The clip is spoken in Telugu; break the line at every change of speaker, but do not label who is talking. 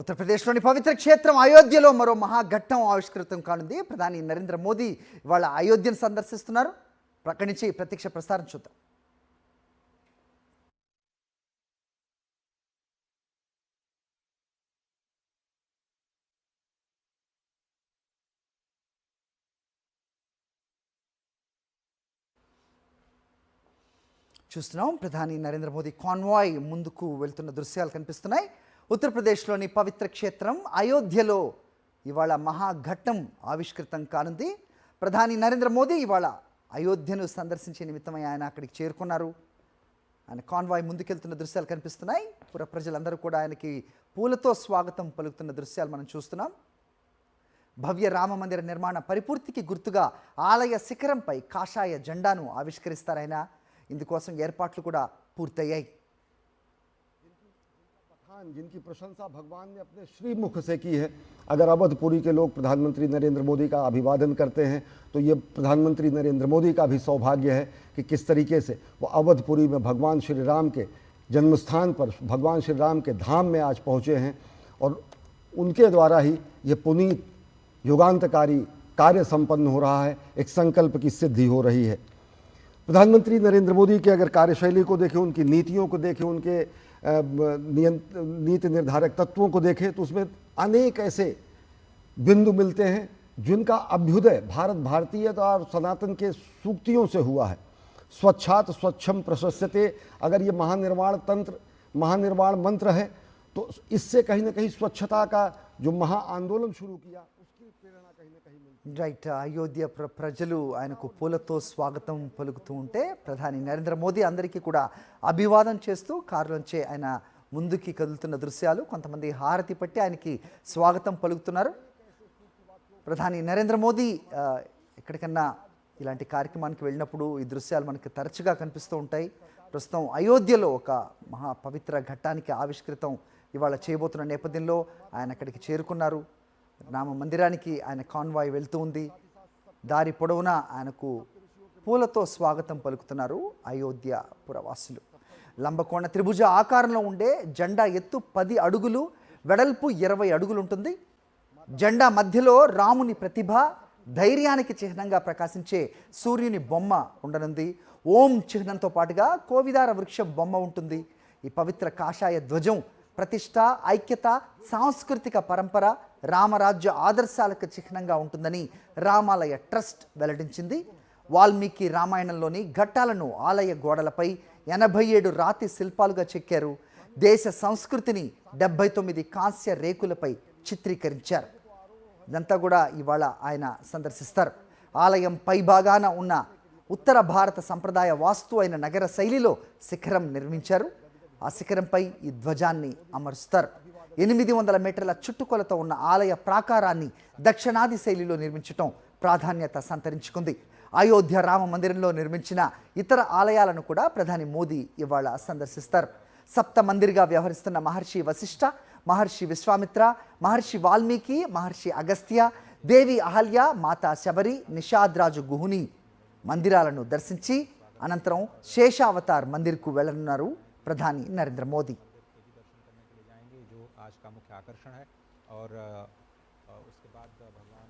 ఉత్తరప్రదేశ్లోని పవిత్ర క్షేత్రం అయోధ్యలో మరో మహాఘట్టం ఆవిష్కృతం కానుంది. ప్రధాని నరేంద్ర మోదీ ఇవాళ అయోధ్యను సందర్శిస్తున్నారు. అక్కడి నుంచి ప్రత్యక్ష ప్రసారం చూద్దాం. చూస్తున్నాం ప్రధాని నరేంద్ర మోదీ కాన్వాయ్ ముందుకు వెళ్తున్న దృశ్యాలు కనిపిస్తున్నాయి. ఉత్తరప్రదేశ్లోని పవిత్ర క్షేత్రం అయోధ్యలో ఇవాళ మహాఘట్టం ఆవిష్కృతం కానుంది. ప్రధాని నరేంద్ర మోదీ ఇవాళ అయోధ్యను సందర్శించే నిమిత్తమై ఆయన అక్కడికి చేరుకున్నారు. ఆయన కాన్వాయ్ ముందుకెళ్తున్న దృశ్యాలు కనిపిస్తున్నాయి. పుర ప్రజలందరూ కూడా ఆయనకి పూలతో స్వాగతం పలుకుతున్న దృశ్యాలు మనం చూస్తున్నాం. భవ్య రామ మందిర నిర్మాణ పరిపూర్తికి గుర్తుగా ఆలయ శిఖరంపై కాషాయ జెండాను ఆవిష్కరిస్తారాయన. ఇందుకోసం ఏర్పాట్లు కూడా పూర్తయ్యాయి.
जिनकी प्रशंसा भगवान ने अपने श्रीमुख से की है, अगर अवधपुरी के लोग प्रधानमंत्री नरेंद्र मोदी का अभिवादन करते हैं तो ये प्रधानमंत्री नरेंद्र मोदी का भी सौभाग्य है कि किस तरीके से वो अवधपुरी में भगवान श्री राम के जन्मस्थान पर भगवान श्री राम के धाम में आज पहुँचे हैं और उनके द्वारा ही ये पुनीत युगांतकारी कार्य संपन्न हो रहा है, एक संकल्प की सिद्धि हो रही है। प्रधानमंत्री नरेंद्र मोदी के अगर कार्यशैली को देखें, उनकी नीतियों को देखें, उनके नीति निर्धारक तत्वों को देखें तो उसमें अनेक ऐसे बिंदु मिलते हैं जिनका अभ्युदय भारत भारतीयता और सनातन के सूक्तियों से हुआ है। स्वच्छात स्वच्छम प्रशस्यते, अगर ये महानिर्वाण मंत्र है तो इससे कहीं ना कहीं स्वच्छता का जो महा आंदोलन शुरू किया उसकी प्रेरणा कहीं ना कहीं मिलती है।
రైట్, అయోధ్య ప్రజలు ఆయనకు పూలతో స్వాగతం పలుకుతూ ఉంటే ప్రధాని నరేంద్ర మోదీ అందరికీ కూడా అభివాదం చేస్తూ కారులోంచే ఆయన ముందుకి కదులుతున్న దృశ్యాలు. కొంతమంది హారతి పట్టి ఆయనకి స్వాగతం పలుకుతున్నారు. ప్రధాని నరేంద్ర మోదీ ఎక్కడికన్నా ఇలాంటి కార్యక్రమానికి వెళ్ళినప్పుడు ఈ దృశ్యాలు మనకి తరచుగా కనిపిస్తూ ఉంటాయి. ప్రస్తుతం అయోధ్యలో ఒక మహా పవిత్ర ఘట్టానికి ఆవిష్కృతం ఇవాళ చేయబోతున్న నేపథ్యంలో ఆయన అక్కడికి చేరుకున్నారు. రామ మందిరానికి ఆయన కాన్వాయ్ వెళ్తూ ఉంది. దారి పొడవునా ఆయనకు పూలతో స్వాగతం పలుకుతున్నారు అయోధ్య పురవాసులు. లంబకోణ త్రిభుజ ఆకారంలో ఉండే జెండా ఎత్తు 10 అడుగులు, వెడల్పు 20 అడుగులు ఉంటుంది. జెండా మధ్యలో రాముని ప్రతిభ, ధైర్యానికి చిహ్నంగా ప్రకాశించే సూర్యుని బొమ్మ ఉండనుంది. ఓం చిహ్నంతో పాటుగా కోవిదార వృక్షం బొమ్మ ఉంటుంది. ఈ పవిత్ర కాషాయ ధ్వజం ప్రతిష్ట, ఐక్యత, సాంస్కృతిక పరంపర, రామరాజ్య ఆదర్శాలకు చిహ్నంగా ఉంటుందని రామాలయ ట్రస్ట్ వెల్లడించింది. వాల్మీకి రామాయణంలోని ఘట్టాలను ఆలయ గోడలపై 87 రాతి శిల్పాలుగా చెక్కారు. దేశ సంస్కృతిని 79 కాంస్య రేకులపై చిత్రీకరించారు. ఇదంతా కూడా ఇవాళ ఆయన సందర్శిస్తారు. ఆలయం పైభాగాన ఉన్న ఉత్తర భారత సంప్రదాయ వాస్తు అయిన నగర శైలిలో శిఖరం నిర్మించారు. ఆ శిఖరంపై ఈ ధ్వజాన్ని అమరుస్తారు. 800 మీటర్ల చుట్టుకొలత ఉన్న ఆలయ ప్రాకారాన్ని దక్షిణాది శైలిలో నిర్మించటం ప్రాధాన్యత సంతరించుకుంది. అయోధ్య రామ మందిరంలో నిర్మించిన ఇతర ఆలయాలను కూడా ప్రధాని మోదీ ఇవాళ సందర్శిస్తారు. సప్త మందిర్గా వ్యవహరిస్తున్న మహర్షి వశిష్ఠ, మహర్షి విశ్వామిత్ర, మహర్షి వాల్మీకి, మహర్షి అగస్త్య, దేవి అహల్య, మాతా శబరి, నిషాద్రాజు గుహుని మందిరాలను దర్శించి అనంతరం శేషావతార్ మందిర్కు వెళ్లనున్నారు ప్రధాని నరేంద్ర మోదీ.
जो आज का मुख्य आकर्षण है और उसके बाद भगवान